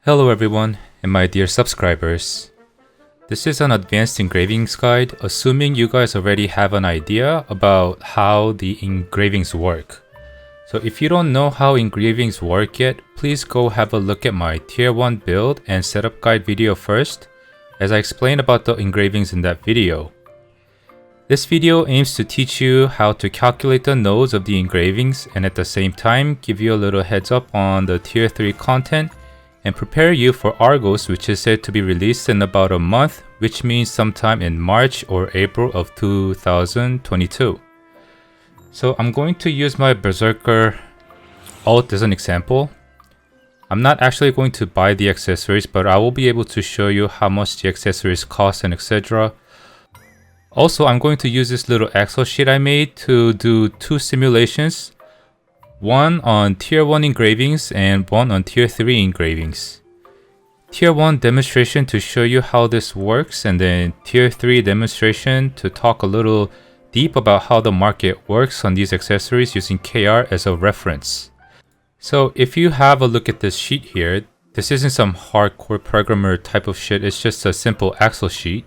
Hello everyone, and my dear subscribers. This is an advanced engravings guide, assuming you guys already have an idea about how the engravings work. So if you don't know how engravings work yet, please go have a look at my tier 1 build and setup guide video first, as I explain about the engravings in that video. This video aims to teach you how to calculate the nodes of the engravings and at the same time give you a little heads up on the tier 3 content and prepare you for Argos, which is said to be released in about a month, which means sometime in March or April of 2022. So I'm going to use my Berserker alt as an example. I'm not actually going to buy the accessories, but I will be able to show you how much the accessories cost and etc. Also, I'm going to use this little Excel sheet I made to do 2 simulations. One on tier 1 engravings and one on tier 3 engravings. Tier 1 demonstration to show you how this works, and then tier 3 demonstration to talk a little deep about how the market works on these accessories using KR as a reference. So if you have a look at this sheet here, this isn't some hardcore programmer type of shit, it's just a simple Excel sheet.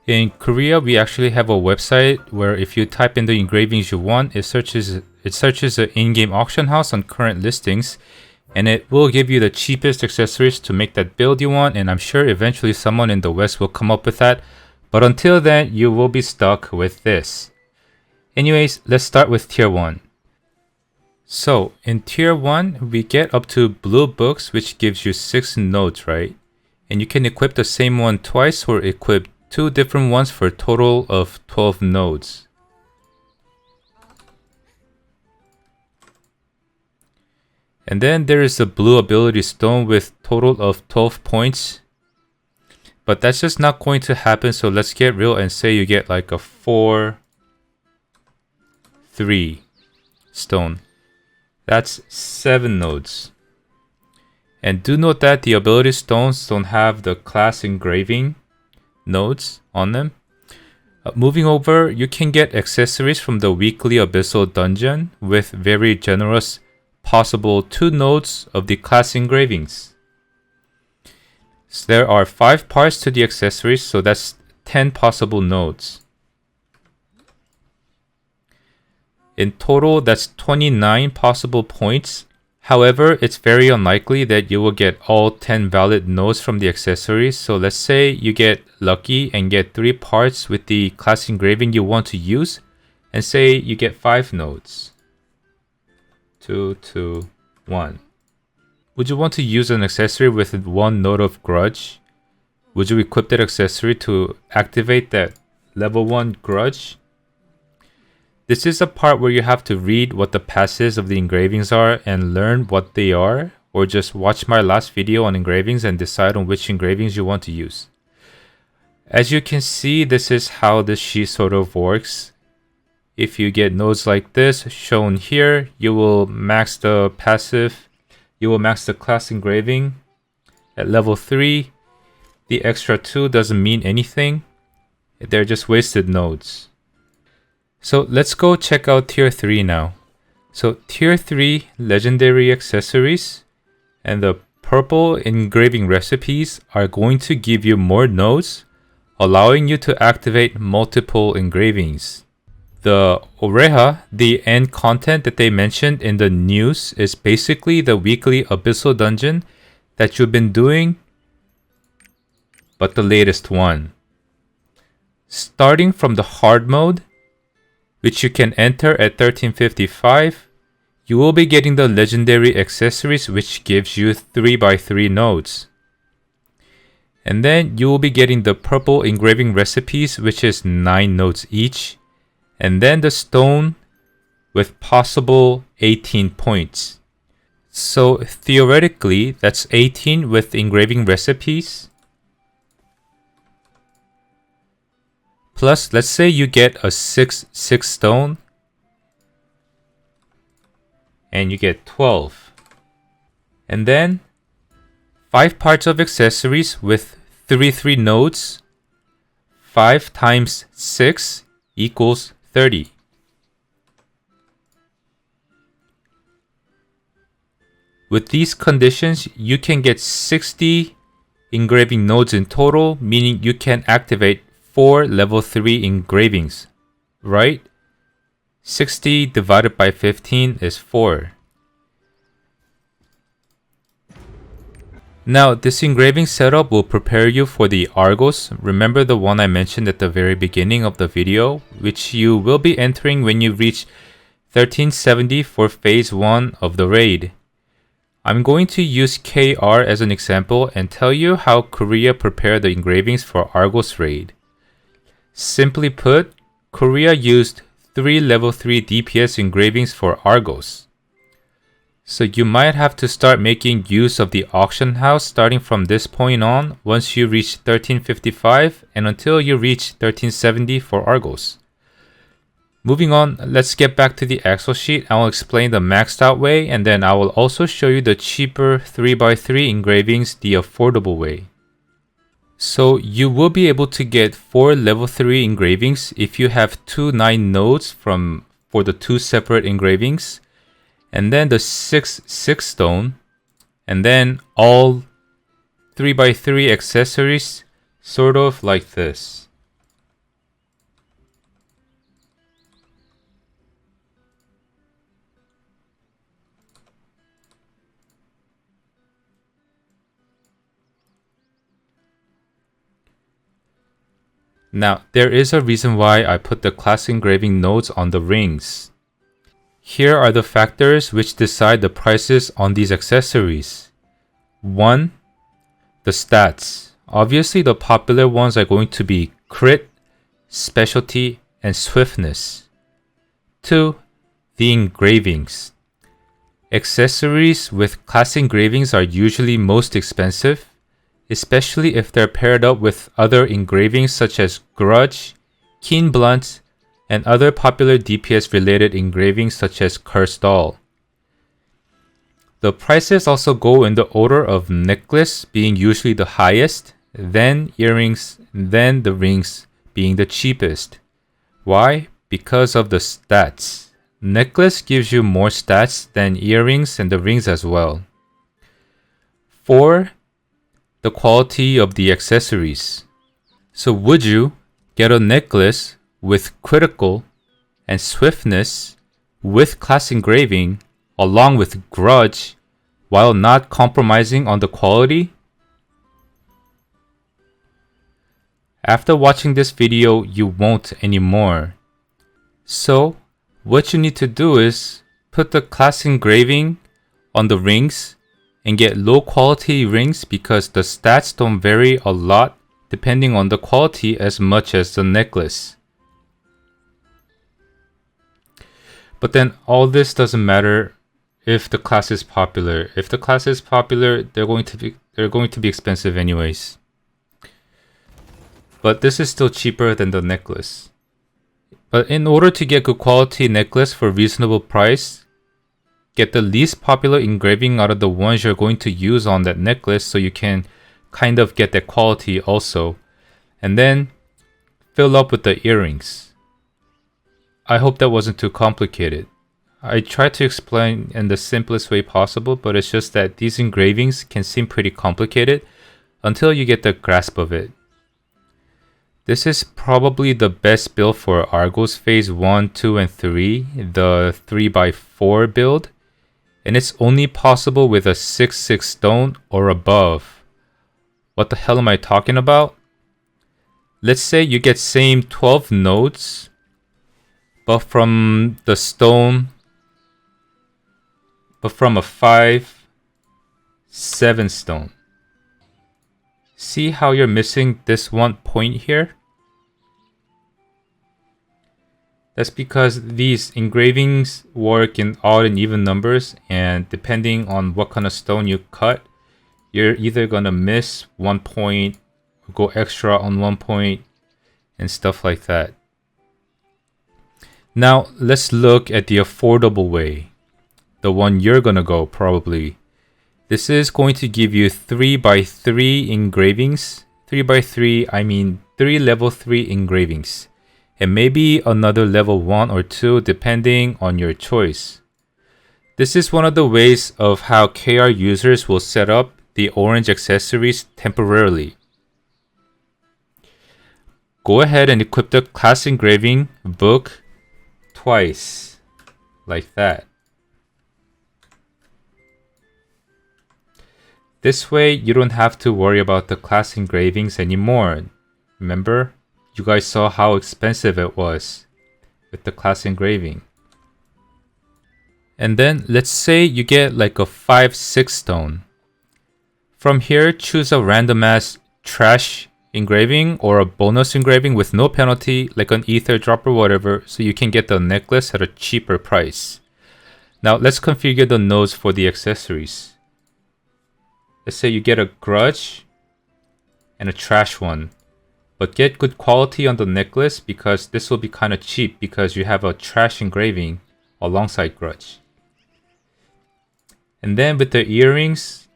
In Korea, we actually have a website where if you type in the engravings you want, it searches an in-game auction house on current listings, and it will give you the cheapest accessories to make that build you want, and I'm sure eventually someone in the West will come up with that, but until then, you will be stuck with this. Anyways, let's start with tier 1. So, in tier 1, we get up to blue books, which gives you 6 nodes, right? And you can equip the same one twice or equip 2 different ones for a total of 12 nodes. And then there is a blue ability stone with total of 12 points. But that's just not going to happen, so let's get real and say you get like a 4-3 stone. That's 7 nodes. And do note that the ability stones don't have the class engraving nodes on them. Moving over, you can get accessories from the weekly abyssal dungeon with very generous possible 2 nodes of the class engravings. So there are 5 parts to the accessories, so that's 10 possible nodes. In total, that's 29 possible points. However, it's very unlikely that you will get all 10 valid nodes from the accessories, so let's say you get lucky and get 3 parts with the class engraving you want to use, and say you get 5 nodes. 2, 2, 1. Would you want to use an accessory with 1 node of grudge? Would you equip that accessory to activate that level 1 grudge? This is a part where you have to read what the passes of the engravings are and learn what they are, or just watch my last video on engravings and decide on which engravings you want to use. As you can see, this is how this sheet sort of works. If you get nodes like this shown here, you will max the passive, you will max the class engraving at level 3. The extra 2 doesn't mean anything, they're just wasted nodes. So let's go check out tier 3 now. So tier 3 legendary accessories and the purple engraving recipes are going to give you more nodes, allowing you to activate multiple engravings. The Oreha, the end content that they mentioned in the news, is basically the weekly abyssal dungeon that you've been doing, but the latest one. Starting from the hard mode, which you can enter at 1355, you will be getting the legendary accessories, which gives you 3x3 nodes. And then you will be getting the purple engraving recipes, which is 9 nodes each. And then the stone with possible 18 points. So theoretically, that's 18 with engraving recipes. Plus, let's say you get a 6 stone, and you get 12. And then 5 parts of accessories with 3 nodes. 5 times 6 equals 30. With these conditions, you can get 60 engraving nodes in total, meaning you can activate 4 level 3 engravings, right? 60 divided by 15 is 4. Now, this engraving setup will prepare you for the Argos. Remember the one I mentioned at the very beginning of the video, which you will be entering when you reach 1370 for phase 1 of the raid. I'm going to use KR as an example and tell you how Korea prepared the engravings for Argos raid. Simply put, Korea used 3 level 3 DPS engravings for Argos. So you might have to start making use of the auction house starting from this point on once you reach 1355 and until you reach 1370 for Argos. Moving on, let's get back to the Excel sheet. I will explain the maxed out way and then I will also show you the cheaper 3x3 engravings the affordable way. So you will be able to get 4 level 3 engravings if you have 2 9 nodes for the 2 separate engravings, and then the 6 stone, and then all 3x3 accessories sort of like this. Now, there is a reason why I put the class engraving nodes on the rings. Here are the factors which decide the prices on these accessories. 1. The stats. Obviously, the popular ones are going to be crit, specialty, and swiftness. 2. The engravings. Accessories with class engravings are usually most expensive, especially if they're paired up with other engravings such as Grudge, Keen Blunt, and other popular DPS related engravings such as Cursed Doll. The prices also go in the order of necklace being usually the highest, then earrings, then the rings being the cheapest. Why? Because of the stats. Necklace gives you more stats than earrings and the rings as well. 4. The quality of the accessories. So would you get a necklace with critical and swiftness with class engraving along with grudge while not compromising on the quality? After watching this video, you won't anymore. So what you need to do is put the class engraving on the rings and get low quality rings because the stats don't vary a lot depending on the quality as much as the necklace. But then all this doesn't matter if the class is popular. If the class is popular, they're going to be expensive anyways. But this is still cheaper than the necklace. But in order to get good quality necklace for reasonable price, get the least popular engraving out of the ones you're going to use on that necklace so you can kind of get that quality also. And then fill up with the earrings. I hope that wasn't too complicated. I tried to explain in the simplest way possible, but it's just that these engravings can seem pretty complicated until you get the grasp of it. This is probably the best build for Argos Phase 1, 2, and 3, the 3x4 build. And it's only possible with a 6/6 stone or above. What the hell am I talking about? Let's say you get same 12 nodes, but from the stone, but from a 5/7 stone. See how you're missing this one point here? That's because these engravings work in odd and even numbers, and depending on what kind of stone you cut, you're either gonna miss 1 point, or go extra on 1 point, and stuff like that. Now, let's look at the affordable way. The one you're gonna go, probably. This is going to give you 3x3 engravings. 3x3, I mean 3 level 3 engravings. And maybe another level 1 or 2 depending on your choice. This is one of the ways of how KR users will set up the orange accessories temporarily. Go ahead and equip the class engraving book twice, like that. This way, you don't have to worry about the class engravings anymore. Remember, you guys saw how expensive it was with the class engraving. And then, let's say you get like a 5-6 stone. From here, choose a random ass trash engraving or a bonus engraving with no penalty, like an ether drop or whatever, so you can get the necklace at a cheaper price. Now, let's configure the nodes for the accessories. Let's say you get a grudge and a trash one, but get good quality on the necklace because this will be kind of cheap because you have a trash engraving alongside grudge. And then with the earrings,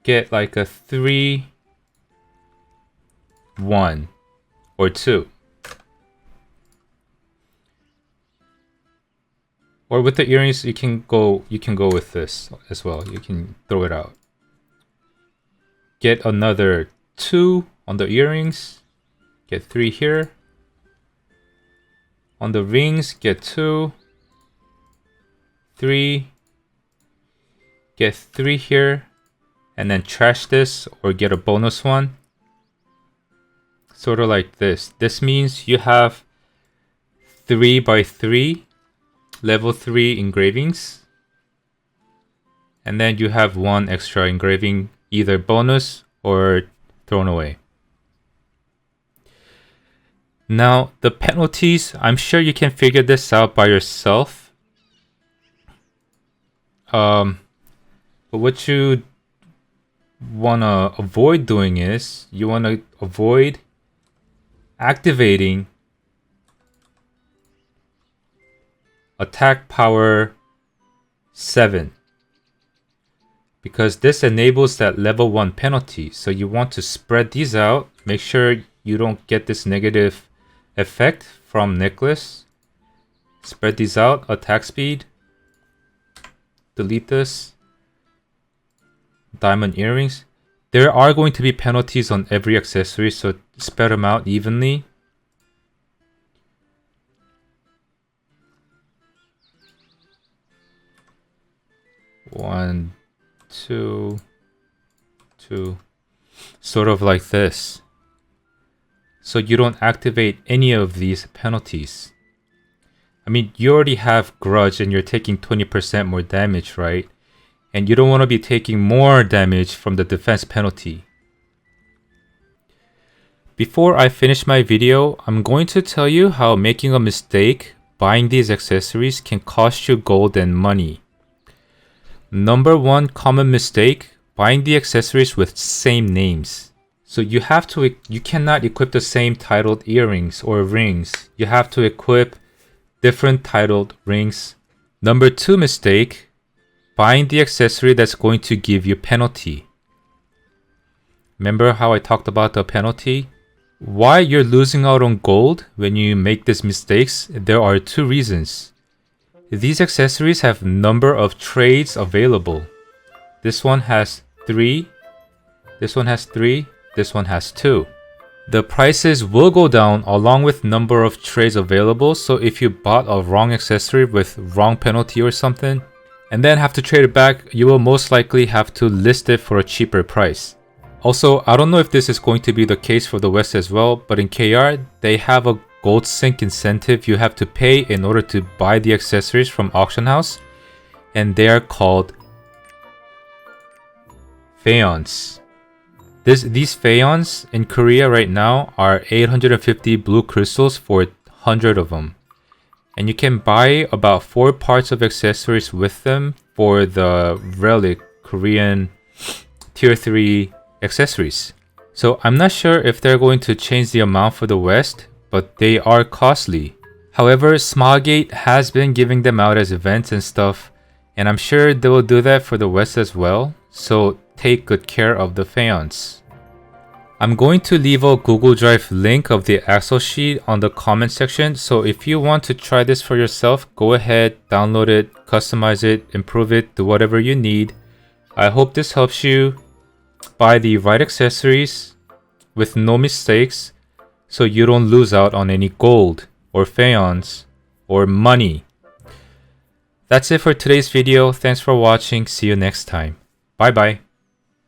get like a 3, 1, or 2. Or with the earrings, you can go with this as well. You can throw it out. Get another 2 on the earrings. Get 3 here. On the rings, get 2, 3. Get 3 here. And then trash this or get a bonus one. Sort of like this. This means you have 3 by 3 level 3 engravings. And then you have 1 extra engraving, either bonus or thrown away. Now, the penalties, I'm sure you can figure this out by yourself. But what you want to avoid doing is, you want to avoid activating attack power 7. Because this enables that level 1 penalty. So you want to spread these out. Make sure you don't get this negative effect from necklace. Spread these out. Attack speed. Delete this. Diamond earrings. There are going to be penalties on every accessory, so spread them out evenly. One, two, sort of like this. So you don't activate any of these penalties. I mean, you already have grudge and you're taking 20% more damage, right? And you don't want to be taking more damage from the defense penalty. Before I finish my video, I'm going to tell you how making a mistake buying these accessories can cost you gold and money. Number 1 common mistake, buying the accessories with same names. So you cannot equip the same titled earrings or rings. You have to equip different titled rings. Number 2 mistake, buying the accessory that's going to give you penalty. Remember how I talked about the penalty? Why you're losing out on gold when you make these mistakes? There are 2 reasons. These accessories have number of trades available. This one has 3, this one has 3, this one has 2. The prices will go down along with number of trades available, so if you bought a wrong accessory with wrong penalty or something, and then have to trade it back, you will most likely have to list it for a cheaper price. Also, I don't know if this is going to be the case for the West as well, but in KR, they have a gold sync incentive you have to pay in order to buy the accessories from auction house, and they are called Phaons. These Phaons in Korea right now are 850 blue crystals for 100 of them. And you can buy about 4 parts of accessories with them for the relic Korean tier 3 accessories. So I'm not sure if they're going to change the amount for the West, but they are costly. However, Smallgate has been giving them out as events and stuff, and I'm sure they will do that for the West as well, so take good care of the Phaons. I'm going to leave a Google Drive link of the Excel sheet on the comment section, so if you want to try this for yourself, go ahead, download it, customize it, improve it, do whatever you need. I hope this helps you buy the right accessories with no mistakes so you don't lose out on any gold or faience or money. That's it for today's video. Thanks for watching. See you next time. Bye bye.